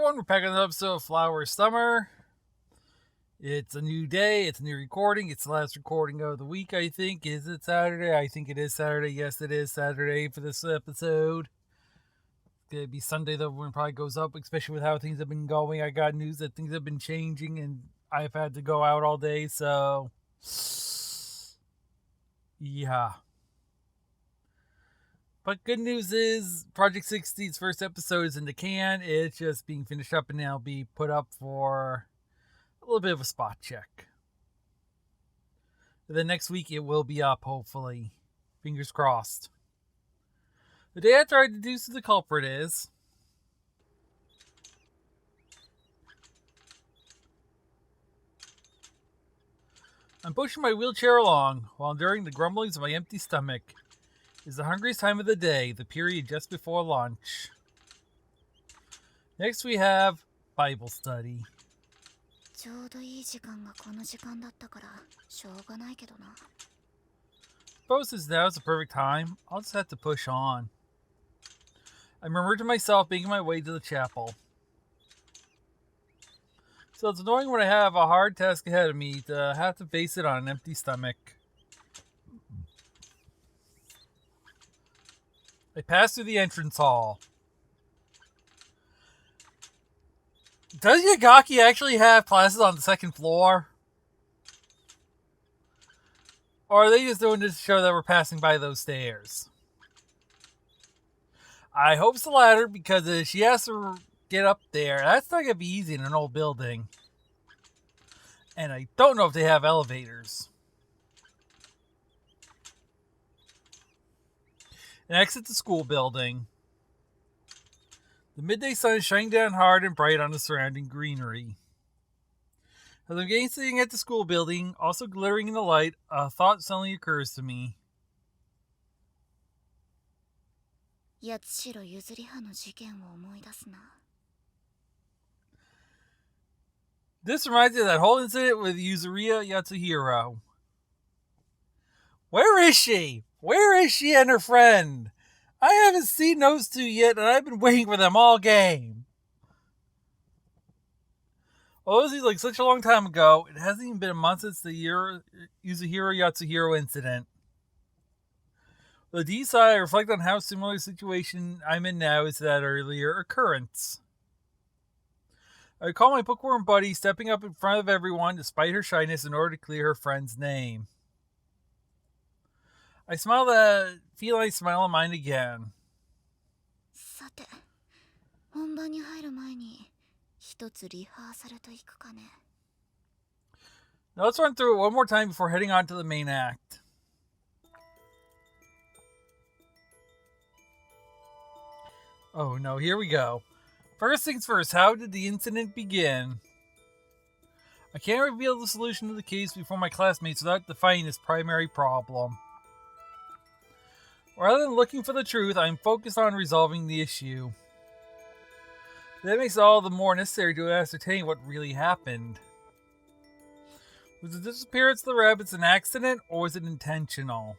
everyone, we're back on another episode of Flower Summer. It's a new day, it's a new recording, it's the last recording of the week, I think. Is it Saturday? I think it is Saturday. Yes, it is Saturday for this episode. It's going to be Sunday though when it probably goes up, especially with how things have been going. I got news that things have been changing and I've had to go out all day, so... yeah. But good news is Project 60's first episode is in the can. It's just being finished up and now be put up for a little bit of a spot check. The next week it will be up, hopefully. Fingers crossed. The day after I deduce who the culprit is, I'm pushing my wheelchair along while enduring the grumblings of my empty stomach. It's the hungriest time of the day, the period just before lunch. Next we have Bible study. Suppose since now is the perfect time, I'll just have to push on. I murmured to myself, making my way to the chapel. So it's annoying when I have a hard task ahead of me to have to face it on an empty stomach. I pass through the entrance hall. Does Yagaki actually have classes on the second floor? Or are they just doing this to show that we're passing by those stairs? I hope it's the latter, because if she has to get up there, that's not going to be easy in an old building. And I don't know if they have elevators. And exit the school building. The midday sun is shining down hard and bright on the surrounding greenery. As I'm gazing at the school building, also glittering in the light, a thought suddenly occurs to me. This reminds me of that whole incident with Yuzuriya Yatsuhiro. Where is she? Where is she and her friend? I haven't seen those two yet, and I've been waiting for them all game. Well, it was like such a long time ago, it hasn't even been a month since the Yuzuriya Yatsuhiro incident. With a deep sigh, I reflect on how similar the situation I'm in now is to that earlier occurrence. I recall my bookworm buddy stepping up in front of everyone despite her shyness in order to clear her friend's name. I smile that feline smile on mine again. Now let's run through it one more time before heading on to the main act. Oh no, here we go. First things first, how did the incident begin? I can't reveal the solution to the case before my classmates without defining its primary problem. Rather than looking for the truth, I'm focused on resolving the issue. That makes it all the more necessary to ascertain what really happened. Was the disappearance of the rabbits an accident, or was it intentional?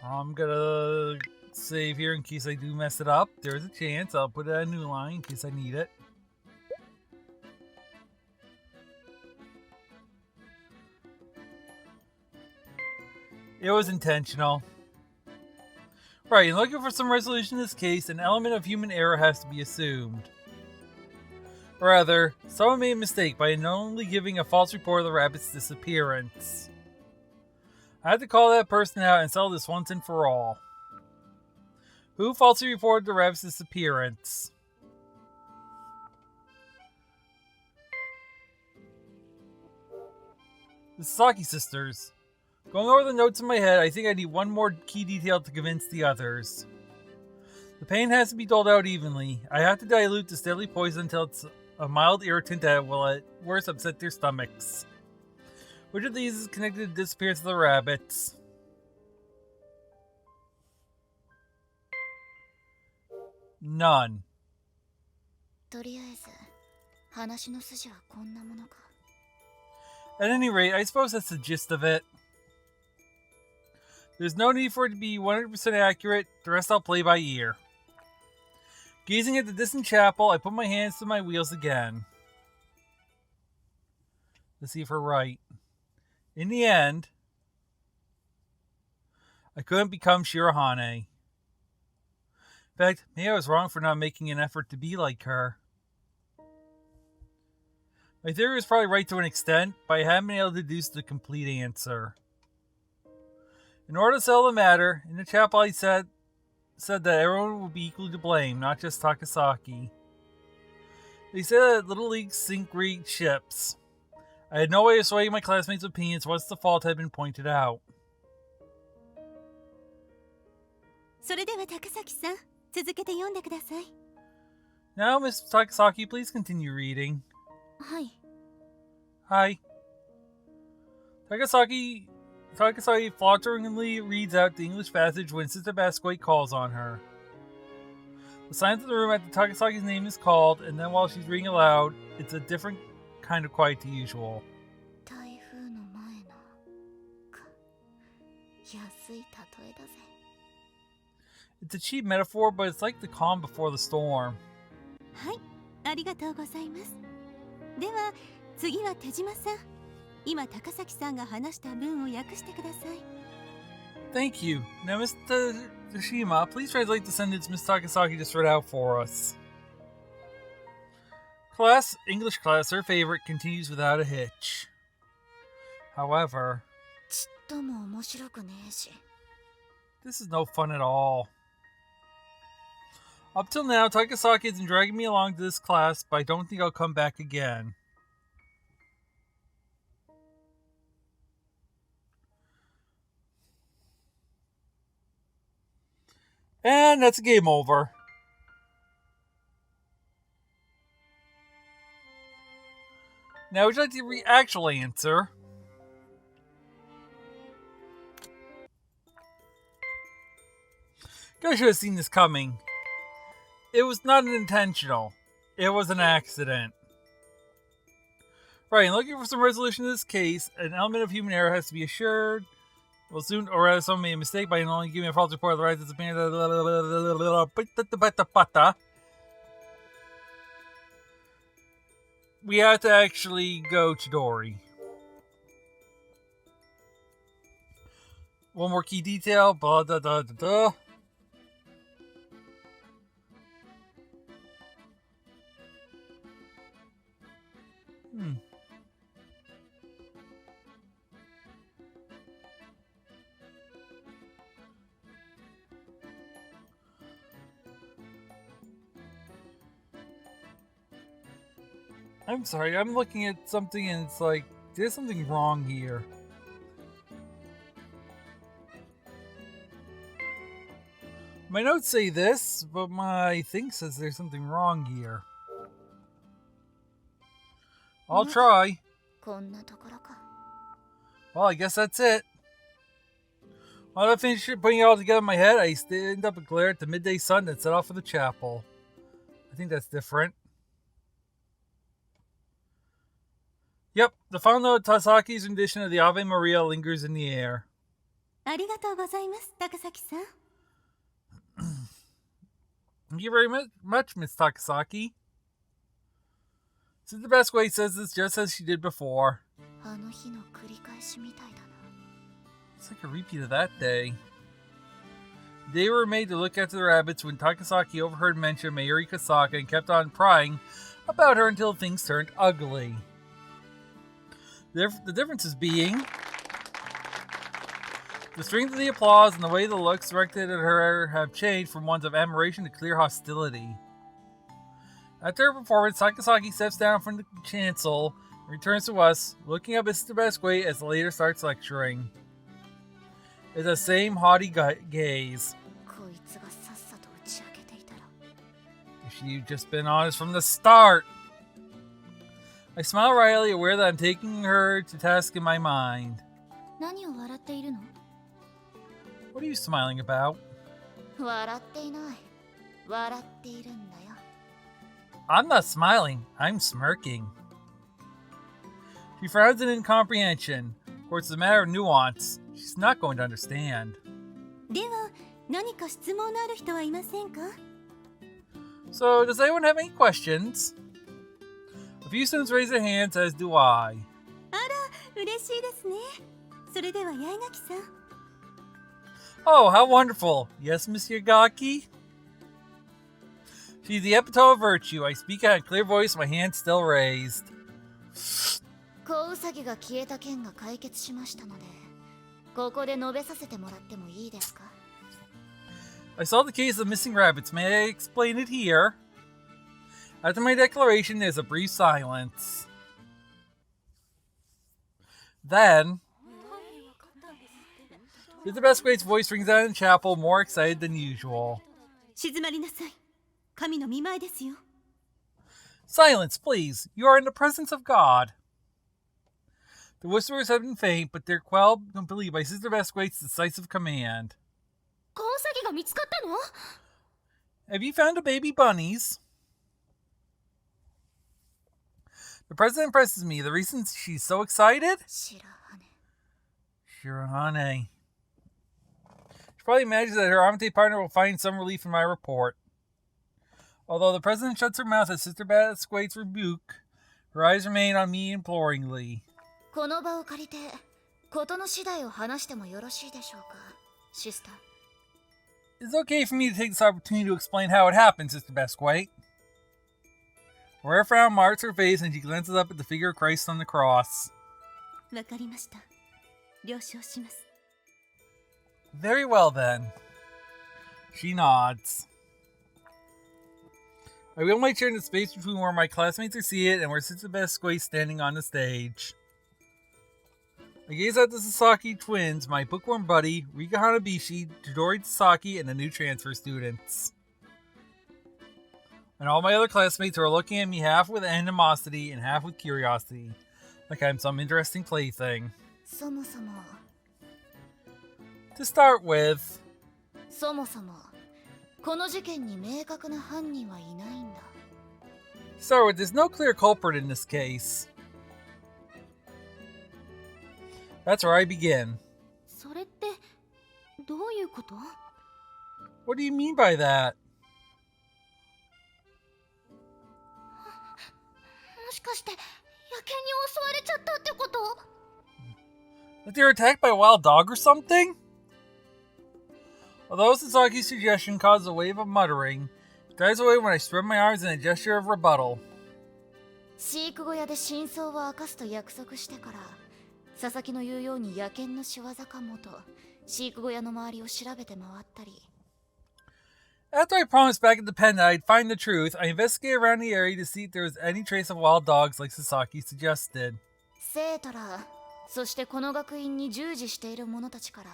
I'm gonna save here in case I do mess it up. There's a chance. I'll put a new line in case I need it. It was intentional. Right, in looking for some resolution in this case, an element of human error has to be assumed. Rather, someone made a mistake by unknowingly giving a false report of the rabbit's disappearance. I had to call that person out and settle this once and for all. Who falsely reported the rabbit's disappearance? The Sasaki sisters. Going over the notes in my head, I think I need one more key detail to convince the others. The pain has to be doled out evenly. I have to dilute this deadly poison until it's a mild irritant that will at worst upset their stomachs. Which of these is connected to the disappearance of the rabbits? None. At any rate, I suppose that's the gist of it. There's no need for it to be 100% accurate. The rest I'll play by ear. Gazing at the distant chapel, I put my hands to my wheels again. Let's see if we're right. In the end, I couldn't become Shirahane. In fact, maybe I was wrong for not making an effort to be like her. My theory was probably right to an extent, but I haven't been able to deduce the complete answer. In order to settle the matter, in the chapel I said that everyone would be equally to blame, not just Takasaki. They said that Little League sink great ships. I had no way of swaying my classmates' opinions once the fault had been pointed out. それでは高崎さん、続けて読んでください。Now, Miss Takasaki, please continue reading. はい。Hi. Takasaki falteringly reads out the English passage when Sister Basquete calls on her. The silence in the room after Takasaki's name is called, and then while she's reading aloud, it's a different kind of quiet to usual. 台風の前の安い例えだぜ。It's a cheap metaphor, but it's like the calm before the storm. はい、ありがとうございます。では次は手島さん。今高崎さんが話した文を訳してください。Thank you. Now, Mr. Tashima, please translate the sentence Miss Takasaki just read out for us. English class, her favorite, continues without a hitch. However, ちっとも面白くねえし。this is no fun at all. Up till now, Takasaki has been dragging me along to this class, but I don't think I'll come back again. And that's game over. Now, would you like the actual answer? Guys should have seen this coming. It was not an intentional. It was an accident. Right, in looking for some resolution to this case, an element of human error has to be assured. Well, soon, or rather, someone made a mistake by only giving a false report of the rights of the band. We have to actually go to Dory. One more key detail. Blah, da, da, da, da. I'm sorry, I'm looking at something and it's like, there's something wrong here. My notes say this, but my thing says there's something wrong here. I'll try. Well, I guess that's it. While I finish putting it all together in my head, I stand up and glare at the midday sun that set off for the chapel. I think that's different. Yep, the final note of Tasaki's rendition of the Ave Maria lingers in the air. ありがとうございます、高崎さん。Thank you very much, Miss Takasaki. Sister Basquete says this just as she did before. あの日の繰り返しみたいだな。It's like a repeat of that day. They were made to look after the rabbits when Takasaki overheard mention of Mayuri Kasaka and kept on prying about her until things turned ugly. The differences being the strength of the applause and the way the looks directed at her have changed from ones of admiration to clear hostility. After her performance, Takasaki steps down from the chancel and returns to us, looking up at Sister Basquete as the leader starts lecturing. It's the same haughty gaze. If she'd just been honest from the start. I smile wryly, aware that I'm taking her to task in my mind. 何を笑っているの? What are you smiling about? 笑っていない。笑っているんだよ。I'm not smiling. I'm smirking. She frowns in incomprehension. Of course, it's a matter of nuance. She's not going to understand. では何か質問のある人はいませんか？ So, does anyone have any questions? A few students raise their hands, as do I. 嬉しいですね。それでは八重垣さん。 Oh, how wonderful. Yes, Miss Yagaki? She's the epitome of virtue. I speak out in a clear voice, my hand still raised. 子ウサギが消えた件が解決しましたので、ここで述べさせてもらってもいいですか？ I solved the case of missing rabbits. May I explain it here? After my declaration, there's a brief silence. Then, Mr. Bestwaite's voice rings out in the chapel, more excited than usual. 静まりなさい。神の御前ですよ。 Silence, please. You are in the presence of God. The whisperers have been faint, but they're quelled completely by Sister Bestwaite's decisive command. 子ウサギが見つかったの？ Have you found the baby bunnies? The president impresses me. The reason she's so excited? 白羽。 Shirahane. She probably imagines that her Amate partner will find some relief in my report. Although the president shuts her mouth at Sister Bestwaite's rebuke, her eyes remain on me imploringly. この場を借りて、事の次第を話してもよろしいでしょうか、シスター。 It's okay for me to take this opportunity to explain how it happened, Sister Bestwaite. A rare frown marks her face and she glances up at the figure of Christ on the cross. わかりました。了承します。 Very well then. She nods. I wheel my chair in the space between where my classmates are seated and where Sister Bestwaite is standing on the stage. I gaze at the Sasaki twins, my bookworm buddy, Rika Hanabishi, Todori Sasaki, and the new transfer students. And all my other classmates are looking at me half with animosity and half with curiosity, like I'm some interesting plaything. そもそも To start with, そもそもこの事件に明確な犯人はいないんだ。 there's no clear culprit in this case. That's where I begin. それってどういうこと？ What do you mean by that? もしかして野犬に襲われちゃったってこと？ That they were attacked by a wild dog or something? Although Sasaki's suggestion caused a wave of muttering, it dies away when I spread my arms in a gesture of rebuttal. 飼育小屋で真相を明かすと約束してから、佐々木の言うように野犬の仕業かもと飼育小屋の周りを調べて回ったり。 After I promised back at the pen that I'd find the truth, I investigated around the area to see if there was any trace of wild dogs like Sasaki suggested. 生徒ら、そしてこの学院に従事している者たちから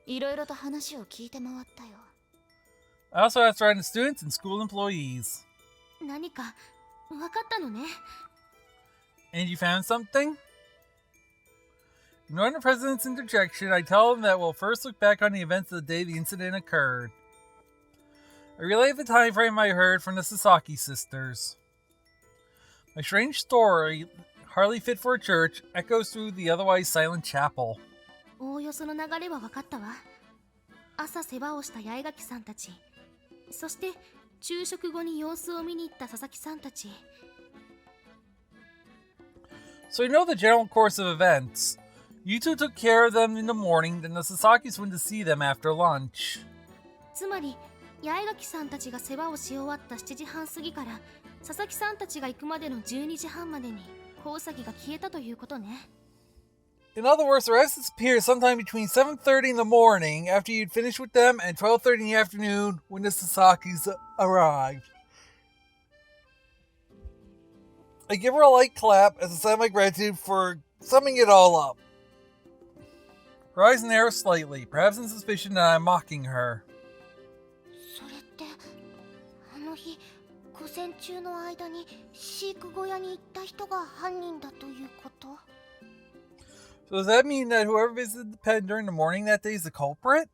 いろいろと話を聞いて回ったよ。 I also asked around the students and school employees. 何か分かったのね。 And you found something? Ignoring the president's interjection, I tell him that we'll first look back on the events of the day the incident occurred. I relay the time frame I heard from the Sasaki sisters. My strange story, hardly fit for a church, echoes through the otherwise silent chapel. おおよその流れは分かったわ。朝世話をした八重垣さんたち、そして昼食後に様子を見に行った佐々木さんたち。 So you know the general course of events. You two took care of them in the morning, then the Sasakis went to see them after lunch. つまり八重垣さんたちが世話をし終わった7時半過ぎから佐々木さんたちが行くまでの12時半までに子ウサギが消えたということね。 In other words, the rest disappeared sometime between 7:30 in the morning after you'd finished with them and 12:30 in the afternoon when the Sasakis arrived. I give her a light clap as a sign of my gratitude for summing it all up. Her eyes narrow slightly, perhaps in suspicion that I'm mocking her. それってあの日午前中の間に飼育小屋に行った人が犯人だということ？ So does that mean that whoever visited the pen during the morning that day is the culprit?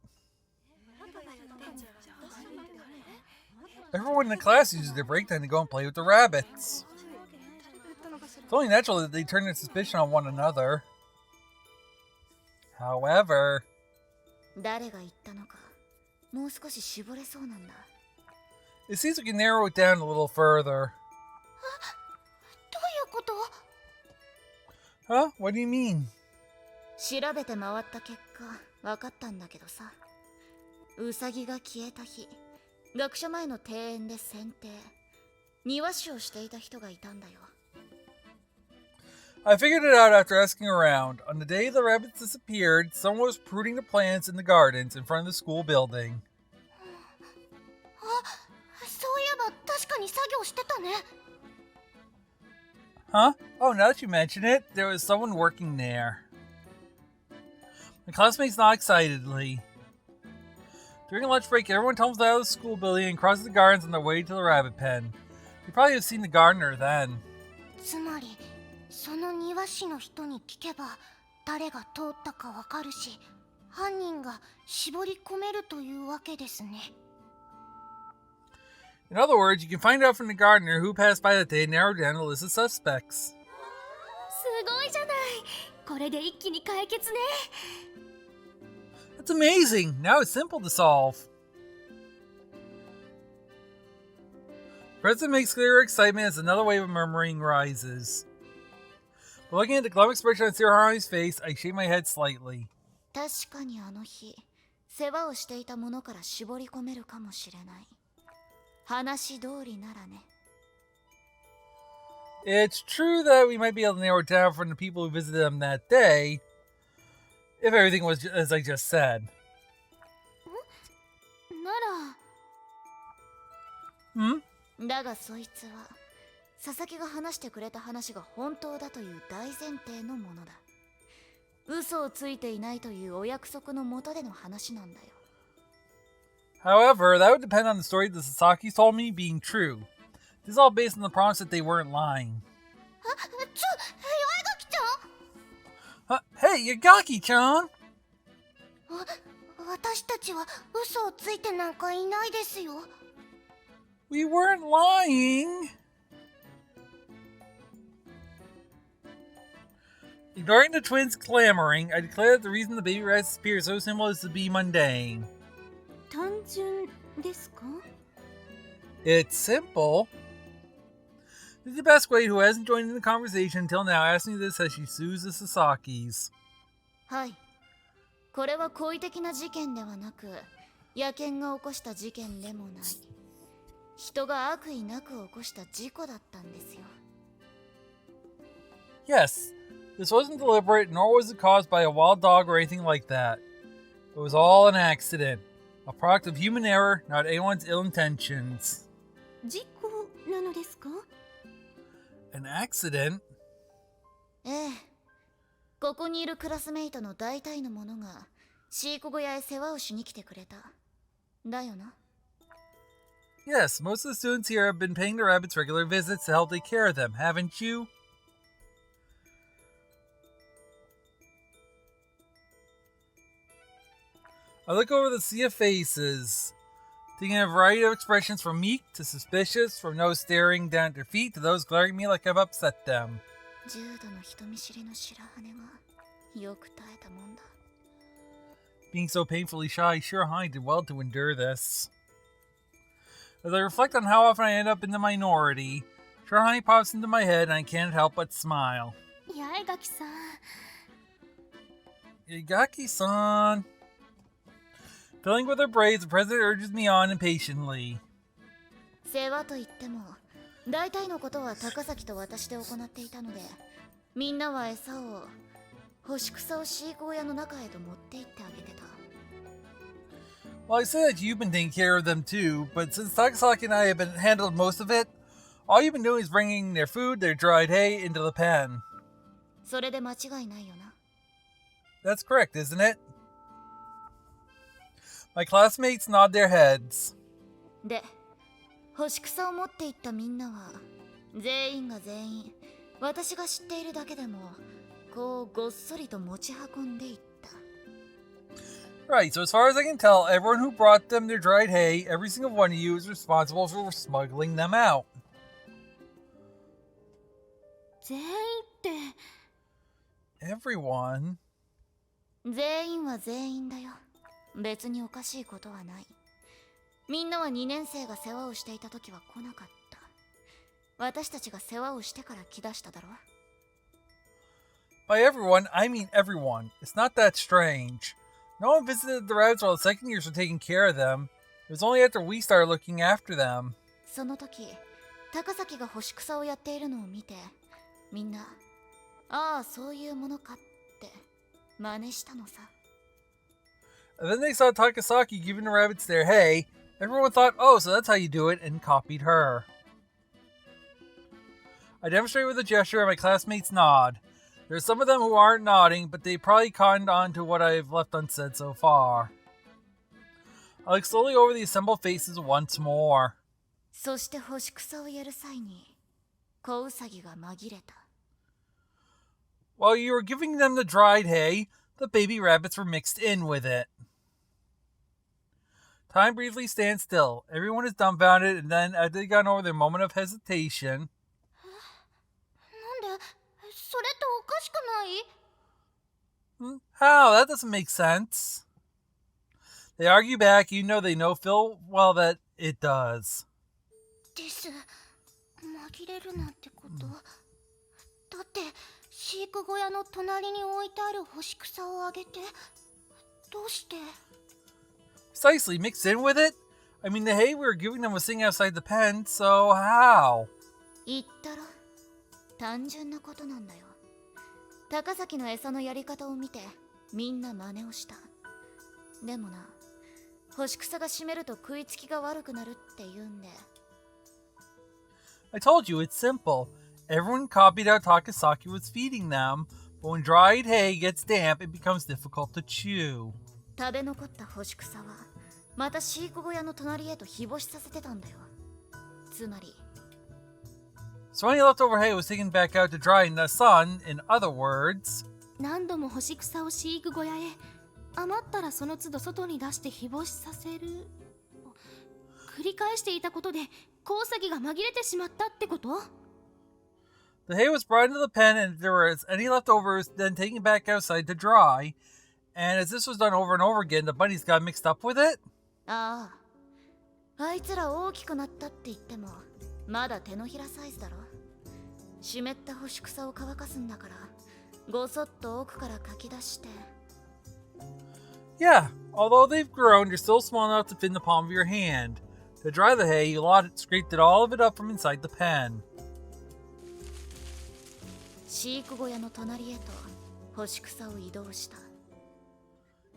Everyone in the class uses their break time to go and play with the rabbits. It's only natural that they turn their suspicion on one another. However, 誰が言ったのか、もう少し絞れそうなんだ。 it seems we can narrow it down a little further. どういうこと？ Huh? What do you mean? 調べて回った結果、分かったんだけどさ。ウサギが消えた日、学者前の庭園で剪定、庭師をしていた人がいたんだよ。 I figured it out after asking around. On the day the rabbits disappeared, someone was pruning the plants in the gardens in front of the school building. そういえば確かに作業してたね。 Huh? Oh, now that you mention it, there was someone working there. My classmates nod excitedly. During lunch break, everyone tumbles out of the school building and crosses the gardens on their way to the rabbit pen. You probably have seen the gardener then. つまり、その庭師の人に聞けば誰が通ったかわかるし、犯人が絞り込めるというわけですね。 In other words, you can find out from the gardener who passed by that day and narrow down a list of suspects. すごいじゃない。これで一気に解決ね。 That's amazing! Now it's simple to solve. President makes clear her excitement as another wave of murmuring rises. But looking at the glum expression on Sirahani's face, I shake my head slightly. 確かにあの日、世話をしていたものから絞り込めるかもしれない。話通りならね。 It's true that we might be able to narrow it down from the people who visited them that day, if everything was as I just said. なら。 Hmm? だがそいつは、佐々木が話してくれた話が本当だという大前提のものだ。嘘をついていないというお約束のもとでの話なんだよ。 However, that would depend on the story the Sasakis told me being true. This is all based on the promise that they weren't lying. 八重垣ちゃん。 Hey, Yagaki-chan! 私たちは嘘をついてなんかいないですよ。 We weren't lying! Ignoring the twins' clamoring, I declare that the reason the baby rat disappeared so simple as to be mundane. 単純ですか？ It's simple. This is the best way who hasn't joined in the conversation until now asking this as she sues the Sasakis. はい。これは故意的な事件ではなく、野犬が起こした事件でもない。人が悪意なく起こした事故だったんですよ。 Yes, this wasn't deliberate, nor was it caused by a wild dog or anything like that. It was all an accident. A product of human error, not anyone's ill intentions. 事故なのですか？ An accident? ええ。ここにいるクラスメイトの大体の者が飼育小屋へ世話をしに来てくれた。だよな。 Yes, most of the students here have been paying the rabbits regular visits to help take care of them, haven't you? I look over the sea of faces, taking a variety of expressions from meek to suspicious, from those staring down at their feet to those glaring at me like I've upset them. 重度の人見知りの白羽がよく耐えたもんだ。 Being so painfully shy, Shirahani did well to endure this. As I reflect on how often I end up in the minority, Shirahani pops into my head and I can't help but smile. 八重垣さん。 Yagaki-san. Filling with her braids, the president urges me on impatiently. 世話といっても、大体のことは高崎と私で行っていたので、みんなは餌を、干し草を飼育小屋の中へと持って行ってあげてた。 Well, I say that you've been taking care of them too, but since Takasaki and I have been handled most of it, all you've been doing is bringing their food, their dried hay, into the pen. それで間違いないよな。 That's correct, isn't it? My classmates nod their heads. で、干し草を持って行ったみんなは、全員が全員、私が知っているだけでも、こうごっそりと持ち運んでいった。 Right, so as far as I can tell, everyone who brought them their dried hay, every single one of you is responsible for smuggling them out. 全員って。 Everyone? 全員は全員だよ。別におかしいことはない。みんなは2年生が世話をしていた時は来なかった。私たちが世話をしてから来だしただろ。By everyone, I mean everyone. It's not that strange. No one visited the rabbits while the second years were taking care of them. It was only after we started looking after them. その時、高崎が干し草をやっているのを見て、みんな、ああ、そういうものかって真似したのさ。And then they saw Takasaki giving the rabbits their hay. Everyone thought, oh, so that's how you do it, and copied her. I demonstrate with a gesture and my classmates nod. There's some of them who aren't nodding, but they probably cottoned on to what I've left unsaid so far. I look slowly over the assembled faces once more. そして干し草をやる際に、子ウサギが紛れた。While you were giving them the dried hay, the baby rabbits were mixed in with it. Time briefly stands still. Everyone is dumbfounded, and then, as they got over their moment of hesitation... なんでそれっておかしくない？ How? That doesn't make sense. They argue back, even though they know full well that it does. です。紛れるなんてこと。だって、飼育小屋の隣に置いてある干し草をあげて、どうして？ Precisely, mixed in with it? I mean, the hay we were giving them was sitting outside the pen, so how? 言ったろ。単純なことなんだよ。高崎の餌のやり方を見て、みんな真似をした。でもな、干し草が湿ると食いつきが悪くなるって言うんで。I told you, it's simple. Everyone copied how Takasaki was feeding them, but when dried hay gets damp, it becomes difficult to chew. 食べ残った干し草は、また飼育小屋の隣へと日干しさせてたんだよ。つまり、So any leftover hay was taken back out to dry in the sun. In other words, 何度も干し草を飼育小屋へ、余ったらその都度外に出して日干しさせる。繰り返していたことで子ウサギが紛れてしまったってこと？ the hay was brought into the pen, and if there was any leftovers, then taken back outside to dry. And as this was done over and over again, the bunnies got mixed up with it. ああ、あいつら大きくなったって言っても、まだ手のひらサイズだろ。湿った干し草を乾かすんだから、ごそっと奥からかき出して。Yeah, although they've grown, they're still small enough to fit in the palm of your hand. To dry the hay, you scraped all of it up from inside the pen. 飼育小屋の隣へと干し草を移動した。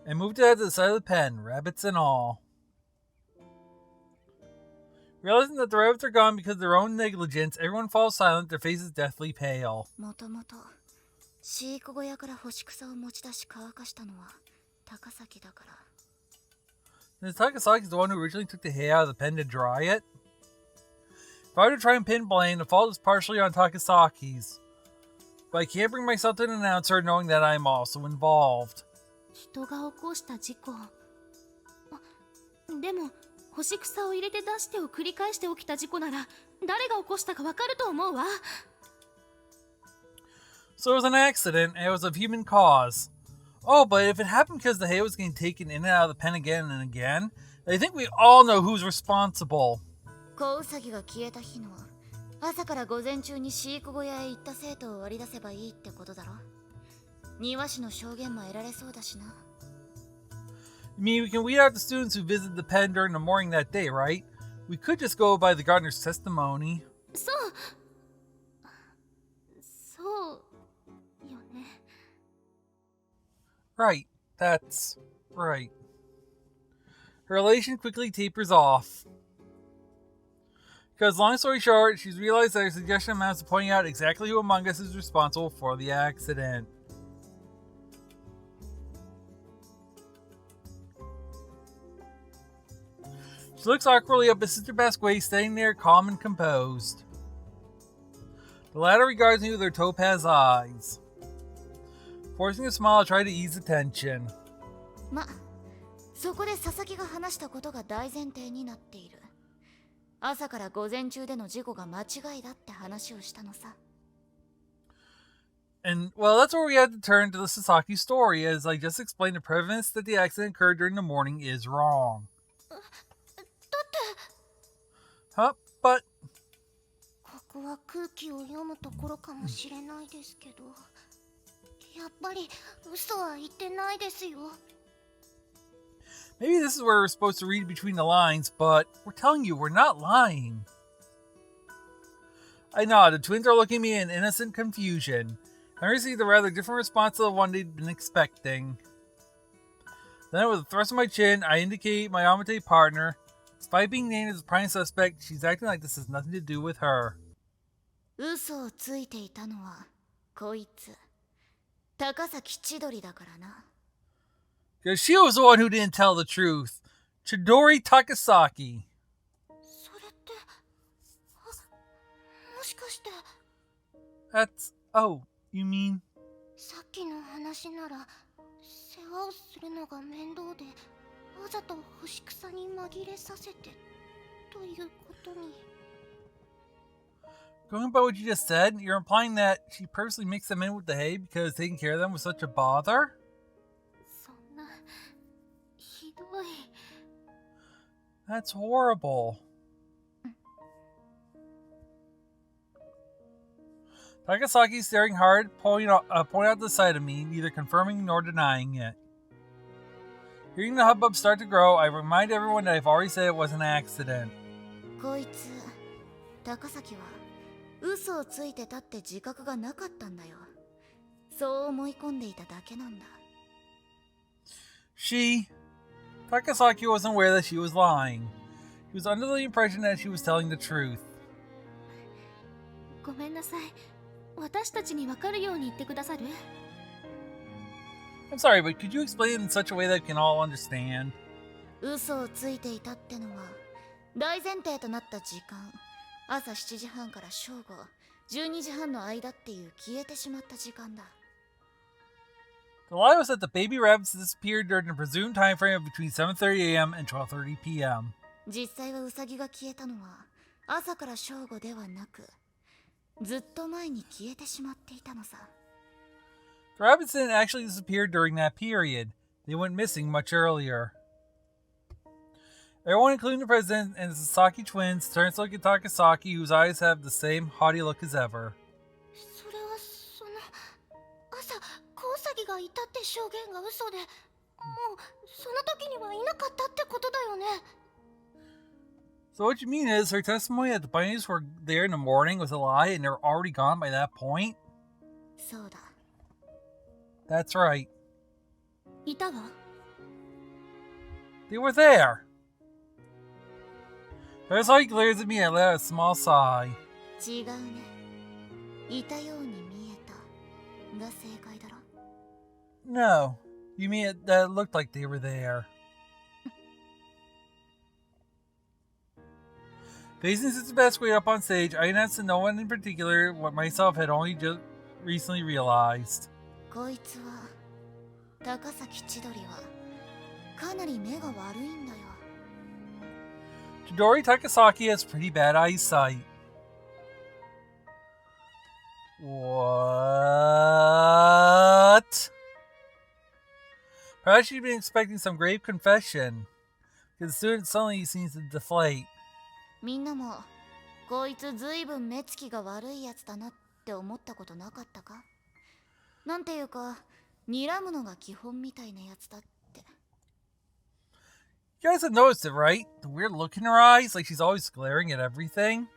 And moved it out to the side of the pen, rabbits and all. Realizing that the rabbits are gone because of their own negligence, everyone falls silent, their faces deathly pale. もともと飼育小屋から干し草を持ち出し乾かしたのは高崎だから。Since Takasaki's the one who originally took the hay out of the pen to dry it? If I were to try and pin blame, the fault is partially on Takasaki's. But I can't bring myself to announce her knowing that I'm also involved. 人が起こした事故。でも干し草を入れて出してを繰り返して起きた事故なら誰が起こしたかわかると思うわ。So it was an accident, and it was of human cause. Oh, but if it happened because the hay was getting taken in and out of the pen again and again, I think we all know who's responsible. 子ウサギが消えた日の朝から午前中に飼育小屋へ行った生徒を割り出せばいいってことだろ。庭師の証言も得られそうだしな。I mean, we can weed out the students who visited the pen during the morning that day, right? We could just go by the gardener's testimony. そうよね。Right, that's right. Her elation quickly tapers off. Because, long story short, she's realized that her suggestion amounts to pointing out exactly who among us is responsible for the accident. She looks awkwardly up at Sister Basque, standing there calm and composed. The latter regards me with her topaz eyes. Forcing a smile, I try to ease the tension. ま、そこで佐々木が話したことが大前提になっている。朝から午前中での事故が間違いだって話をしたのさ。And, well, that's where we had to turn to the Sasaki story. As I just explained, the premise that the accident occurred during the morning is wrong. だって Huh? But ここは空気を読むところかもしれないですけど、やっぱり嘘は言ってないですよ。 maybe this is where we're supposed to read between the lines, but we're telling you we're not lying. I nod. The twins are looking at me in innocent confusion. I received a rather different response to the one they'd been expecting. Then, with a thrust of my chin, I indicate my Amate partner. Despite being named as the prime suspect, she's acting like this has nothing to do with her. 嘘をついていたのはこいつ高崎千鳥だからな。 Because she was the one who didn't tell the truth. Chidori Takasaki. それって、もしかして That's... oh, you mean... さっきの話なら世話をするのが面倒でわざと干し草に紛れさせてということに。 Going by what you just said, you're implying that she purposely mixed them in with the hay because taking care of them was such a bother? そんなひどい。 That's horrible. Takasaki's staring hard, pointing out the side of me, neither confirming nor denying it. Hearing the hubbub start to grow, I remind everyone that I've already said it was an accident. こいつ高崎は嘘をついてたって自覚がなかったんだよ。そう思い込んでいただけなんだ。 Takasaki wasn't aware that she was lying. He was under the impression that she was telling the truth. ごめんなさい。私たちに分かるように言ってくださる？ I'm sorry, but could you explain it in such a way that we can all understand? 嘘をついていたってのは大前提となった時間、朝7時半から正午12時半の間っていう消えてしまった時間だ。 The lie was that the baby rabbits disappeared during the presumed time frame of between 7:30 a.m. and 12:30 p.m. 実際はウサギが消えたのは朝から正午ではなく、ずっと前に消えてしまっていたのさ。 The rabbits didn't actually disappear during that period. They went missing much earlier. Everyone, including the president and the Sasaki twins, turns to look at Takasaki, whose eyes have the same haughty look as ever. それは朝コウサギがいたって証言が嘘で、もうその時にはいなかったってことだよね。 So what you mean is her testimony that the bunnies were there in the morning was a lie and they were already gone by that point? そうだ。 That's right. いたわ。 They were there. Takasaki glares at me and I let out a small sigh. 違うね。いたように見えたが正解だろ。 No. You mean that it looked like they were there. Facing Sister Basquet up on stage, I announced to no one in particular what myself had only just recently realized. こいつは高崎千鳥はかなり目が悪いんだよ。 Chidori Takasaki has pretty bad eyesight. What? Perhaps she'd been expecting some grave confession, because the student suddenly seems to deflate. みんなもこいつずいぶん目つきが悪いやつだなって思ったことなかったか？なんていうか睨むのが基本みたいなやつだって。 You guys have noticed it, right? The weird look in her eyes, like she's always glaring at everything.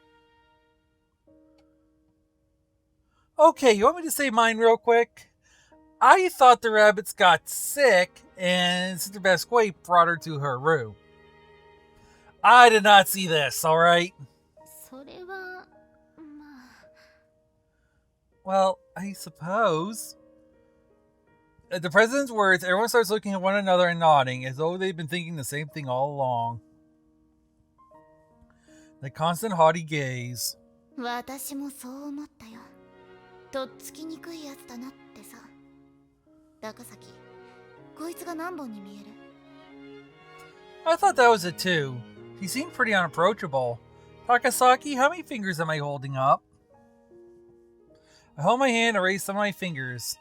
Okay, you want me to say mine real quick? I thought the rabbits got sick and Sister Basquet brought her to her room. I did not see this, alright? それはまあ。 Well, I suppose. At the president's words, everyone starts looking at one another and nodding, as though they've been thinking the same thing all along. The constant haughty gaze. 私もそう思ったよ。とっつきにくいやつだなってさ。高崎、こいつが何本に見える？ I thought that was it too. He seemed pretty unapproachable. Takasaki, how many fingers am I holding up? I hold my hand and raise some of my fingers.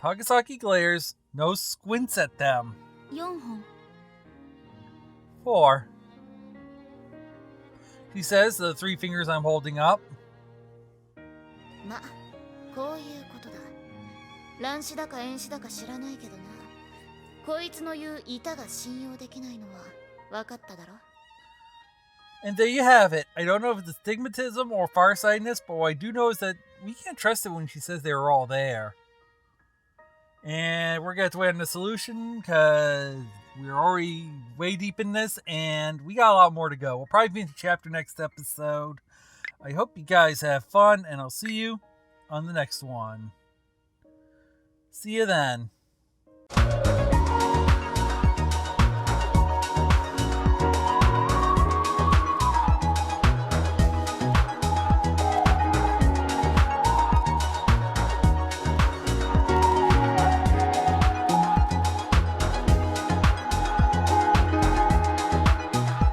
Tagasaki glares, no squints at them. 4本 4. She says, the 3 fingers I'm holding up. ま、こういうことだ。乱視だか遠視だか知らないけどな。こいつの言う板が信用できないのは分かっただろ。 And there you have it. I don't know if it's astigmatism or farsightedness, but what I do know is that we can't trust it when she says they were all there. And we're going to have to wait on the solution because we're already way deep in this and we got a lot more to go. We'll probably be in the chapter next episode. I hope you guys have fun and I'll see you on the next one. See you then.